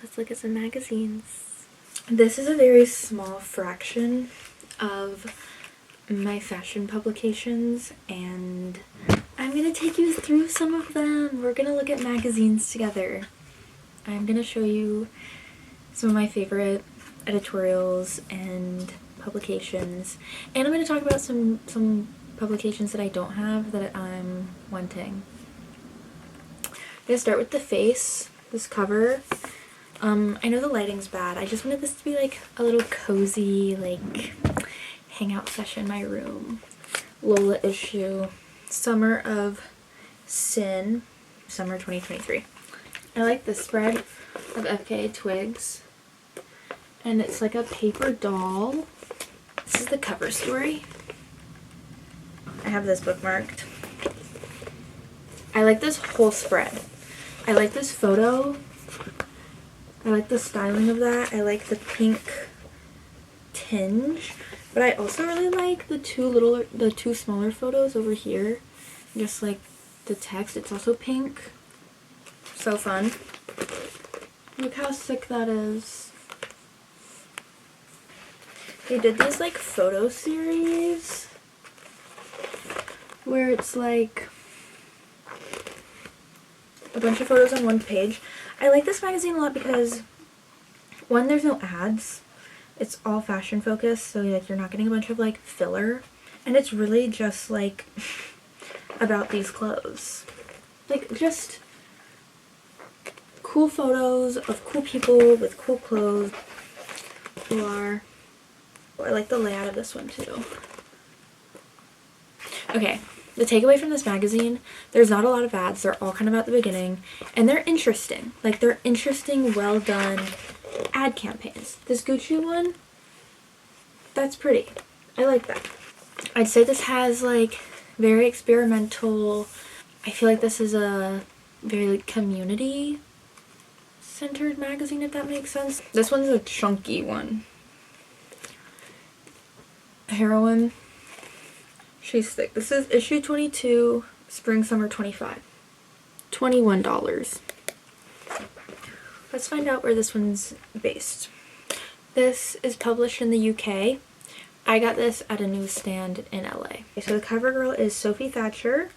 let's look at some magazines. This is a very small fraction of my fashion publications, and I'm gonna take you through some of them. We're gonna look at magazines together. I'm gonna show you some of my favorite editorials and publications, and I'm gonna talk about some publications that I don't have that I'm wanting. I'm gonna start with the face, this cover. I know the lighting's bad. I just wanted this to be like a little cozy, like, hangout session in my room. Lola issue, Summer of Sin, summer 2023. I like this spread of FKA Twigs, and it's like a paper doll. This is the cover story. I have this bookmarked. I like this whole spread. I like this photo. I like the styling of that. I like the pink tinge, but I also really like the two smaller photos over here. Just like the text, it's also pink. So fun. Look how sick that is. They did this like photo series where it's like a bunch of photos on one page. I like this magazine a lot because, one, there's no ads. It's all fashion focused, so like you're not getting a bunch of like filler, and it's really just like about these clothes. Like just cool photos of cool people with cool clothes who are... I like the layout of this one too. Okay, the takeaway from this magazine, there's not a lot of ads. They're all kind of at the beginning, and they're interesting. Like, they're interesting, well done ad campaigns. This Gucci one, that's pretty. I like that. I'd say this has like very experimental. I feel like this is a very like community centered magazine, if that makes sense. This one's a chunky one. Heroine. She's thick. This is issue 22, spring summer 25. $21. Let's find out where this one's based. This is published in the UK. I got this at a newsstand in LA. So the cover girl is Sophie Thatcher.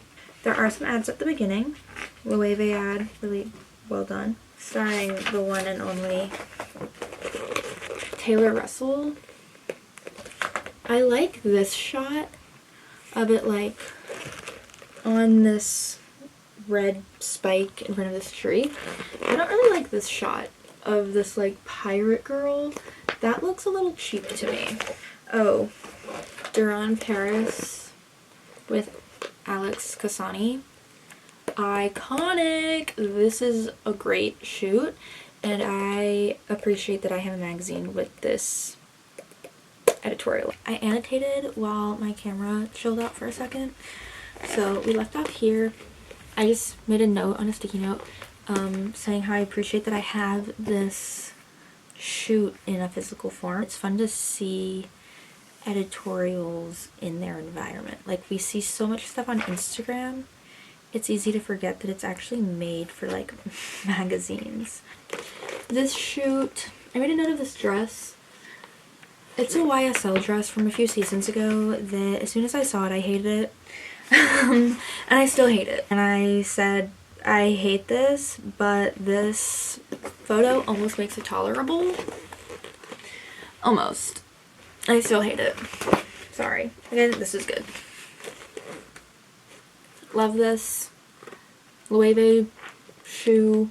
There are some ads at the beginning. Loewe ad, really well done. Starring the one and only Taylor Russell. I like this shot of it like on this red spike in front of this tree. I don't really like this shot of this like pirate girl. That looks a little cheap to me. Oh, Duran Paris with Alex Kasani. Iconic! This is a great shoot, and I appreciate that I have a magazine with this editorial. I annotated while my camera chilled out for a second, so we left off here. I just made a note on a sticky note saying how I appreciate that I have this shoot in a physical form. It's fun to see editorials in their environment. Like, we see so much stuff on Instagram, it's easy to forget that it's actually made for like magazines. This shoot, I made a note of this dress. It's a YSL dress from a few seasons ago that as soon as I saw it, I hated it. And I still hate it. And I said, I hate this, but this photo almost makes it tolerable. Almost. I still hate it. Sorry. Again, this is good. Love this. Loewe shoe.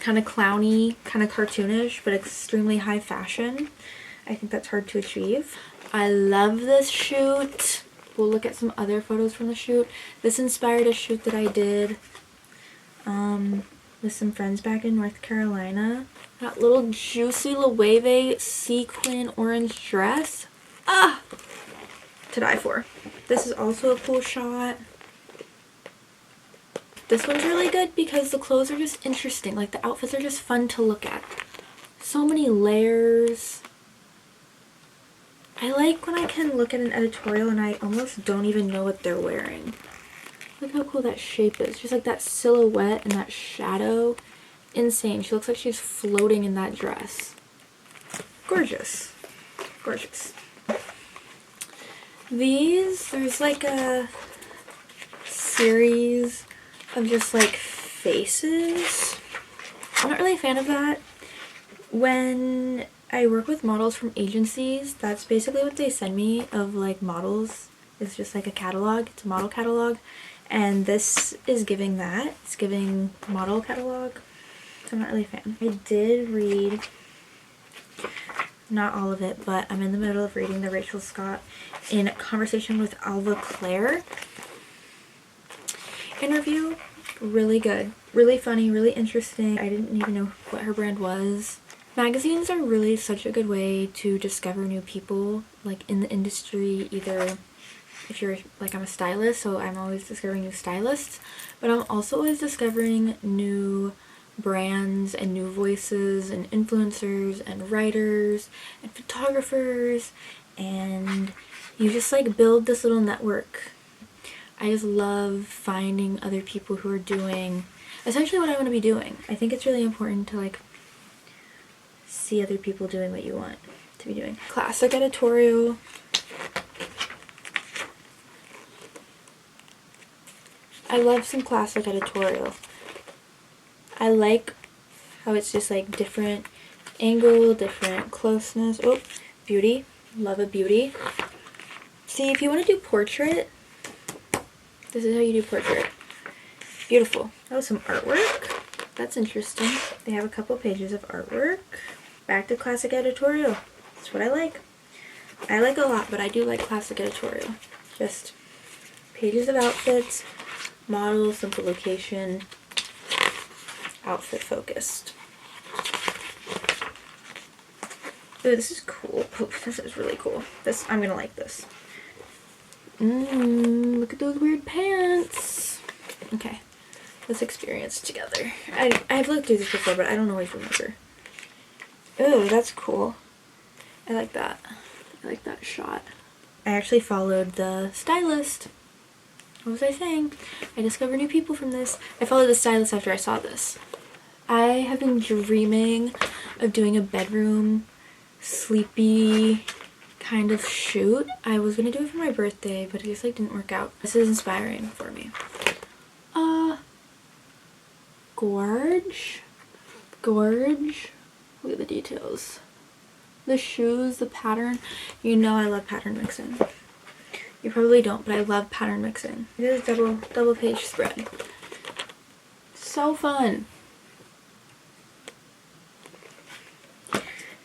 Kind of clowny, kind of cartoonish, but extremely high fashion. I think that's hard to achieve. I love this shoot. We'll look at some other photos from the shoot. This inspired a shoot that I did with some friends back in North Carolina. That little juicy Loewe sequin orange dress. Ah! To die for. This is also a cool shot. This one's really good because the clothes are just interesting. Like, the outfits are just fun to look at. So many layers. I like when I can look at an editorial and I almost don't even know what they're wearing. Look how cool that shape is. Just like that silhouette and that shadow insane. She looks like she's floating in that dress. Gorgeous. Gorgeous. There's like a series of just like faces. I'm not really a fan of that. When I work with models from agencies, that's basically what they send me of like models. It's just like a catalog. It's a model catalog. And this is giving that. It's giving model catalog. So I'm not really a fan. I did read, not all of it, but I'm in the middle of reading the Rachel Scott in Conversation with Alva Claire interview. Really good. Really funny, really interesting. I didn't even know what her brand was. Magazines are really such a good way to discover new people, like in the industry, either if you're, like, I'm a stylist, so I'm always discovering new stylists, but I'm also always discovering new brands and new voices and influencers and writers and photographers, and you just like build this little network. I just love finding other people who are doing essentially what I want to be doing. I think it's really important to like see other people doing what you want to be doing. Classic editorial. I love some classic editorial. I like how it's just like different angle, different closeness. Oh, beauty. Love a beauty. See, if you want to do portrait, this is how you do portrait. Beautiful. Oh, some artwork. That's interesting. They have a couple pages of artwork. Back to classic editorial. That's what I like. I like a lot, but I do like classic editorial. Just pages of outfits, model, simple location, outfit focused. Ooh, this is cool. Oh, this is really cool. This, I'm gonna like this. Look at those weird pants. Okay, let's experience together. I've looked through this before, but I don't always remember. Ooh, that's cool. I like that. I like that shot. I actually followed the stylist. What was I saying? I discovered new people from this. I followed the stylist after I saw this. I have been dreaming of doing a bedroom, sleepy kind of shoot. I was gonna do it for my birthday, but it just like didn't work out. This is inspiring for me. Gorge. Gorge. Look at the details. The shoes, the pattern. You know I love pattern mixing. You probably don't, but I love pattern mixing. It is double page spread. So fun.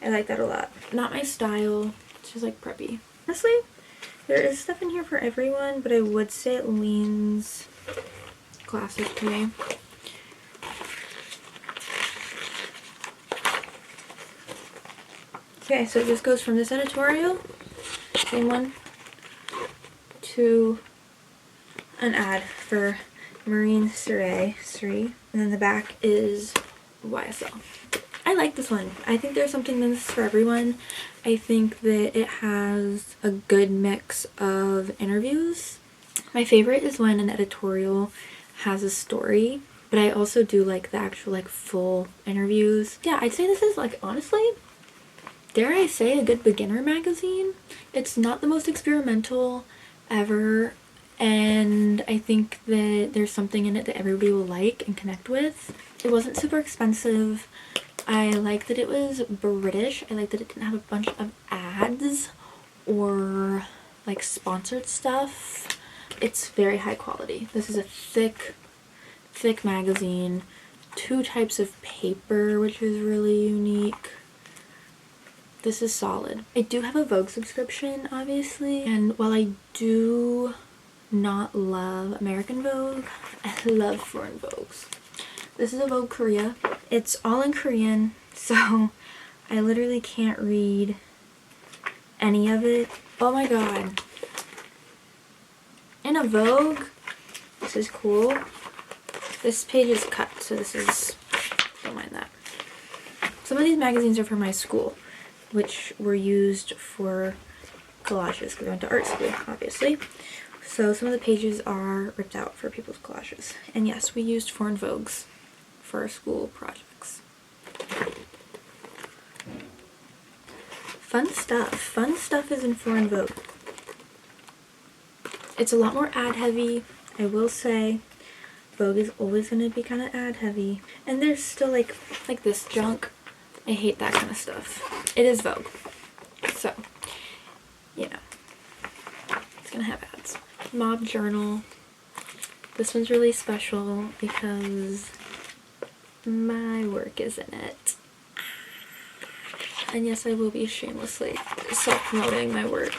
I like that a lot. Not my style. It's just like preppy. Honestly, there is stuff in here for everyone, but I would say it leans classic to me. Okay, so it just goes from this editorial, same one, to an ad for Marine Surrey, and then the back is YSL. I like this one. I think there's something in this for everyone. I think that it has a good mix of interviews. My favorite is when an editorial has a story, but I also do like the actual like full interviews. Yeah, I'd say this is like, honestly, dare I say, a good beginner magazine. It's not the most experimental ever, and I think that there's something in it that everybody will like and connect with. It wasn't super expensive. I like that it was British. I like that it didn't have a bunch of ads or like sponsored stuff. It's very high quality. This is a thick magazine. 2 types of paper, which is really unique. This is solid. I do have a Vogue subscription, obviously, and while I do not love American Vogue, I love foreign Vogues. This is a Vogue Korea. It's all in Korean, so I literally can't read any of it. Oh my god. In a Vogue, this is cool. This page is cut, so this is, don't mind that. Some of these magazines are for my school, which were used for collages because I went to art school, obviously. So some of the pages are ripped out for people's collages. And yes, we used foreign Vogues for our school projects. Fun stuff. Fun stuff is in Foreign Vogue. It's a lot more ad heavy, I will say. Vogue is always going to be kind of ad heavy. And there's still like this junk. I hate that kind of stuff. It is Vogue. So, you know, it's going to have ads. Mob Journal. This one's really special because my work is in it. And yes, I will be shamelessly self-promoting my work.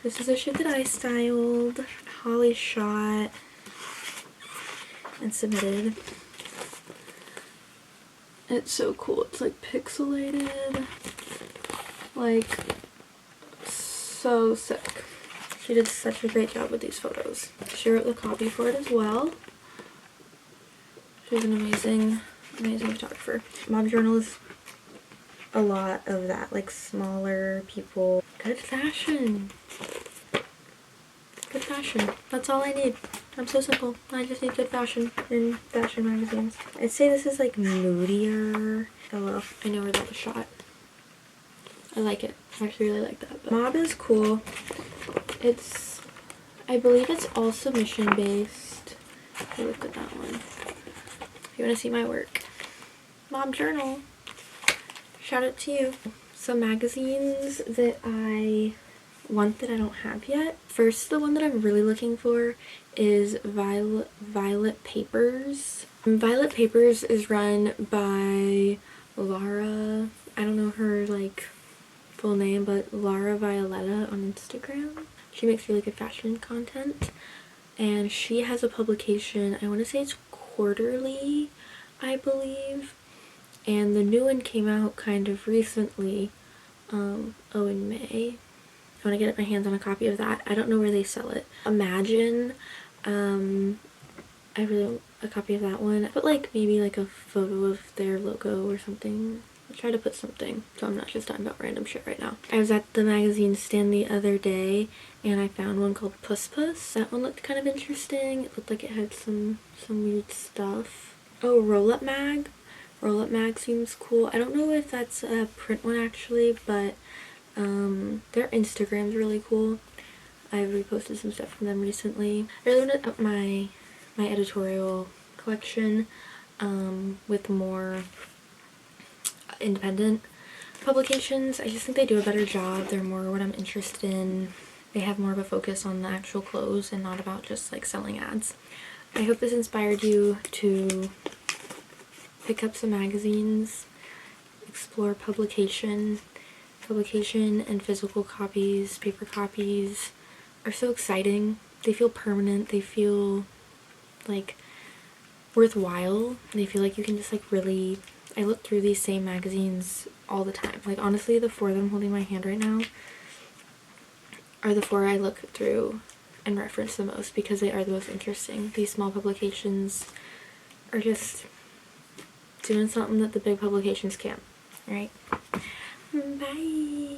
This is a shoot that I styled, Holly shot, and submitted. It's so cool. It's like pixelated. Like, so sick. She did such a great job with these photos. She wrote the copy for it as well. She's an amazing photographer. Mob Journal is a lot of that, like smaller people. Good fashion. Good fashion. That's all I need. I'm so simple. I just need good fashion in fashion magazines. I'd say this is like moodier. Hello. I know where that was shot. I like it. I actually really like that. But Mob is cool. I believe it's all submission based. Look at that one. If you want to see my work. Mob Journal. Shout out to you. Some magazines that I want that I don't have yet. First, the one that I'm really looking for is Violet Papers. Violet Papers is run by Lara. I don't know her like full name, but Lara Violetta on Instagram. She makes really good fashion content, and she has a publication. I want to say it's quarterly, I believe. And the new one came out kind of recently, in May. I want to get my hands on a copy of that. I don't know where they sell it. Imagine, I really want a copy of that one. But like maybe like a photo of their logo or something. I'll try to put something so I'm not just talking about random shit right now. I was at the magazine stand the other day and I found one called Puss Puss. That one looked kind of interesting. It looked like it had some weird stuff. Oh, Roll Up Mag. Roll Up Mag seems cool. I don't know if that's a print one actually, but their Instagram's really cool. I've reposted some stuff from them recently. I really want to up my editorial collection with more independent publications. I just think they do a better job. They're more what I'm interested in. They have more of a focus on the actual clothes and not about just like selling ads. I hope this inspired you to pick up some magazines, explore publication and physical copies. Paper copies are so exciting. They feel permanent. They feel like worthwhile. They feel like you can just like really, I look through these same magazines all the time. Like honestly, the 4 that I'm holding in my hand right now are the 4 I look through and reference the most because they are the most interesting. These small publications are just doing something that the big publications can't. Alright? Bye!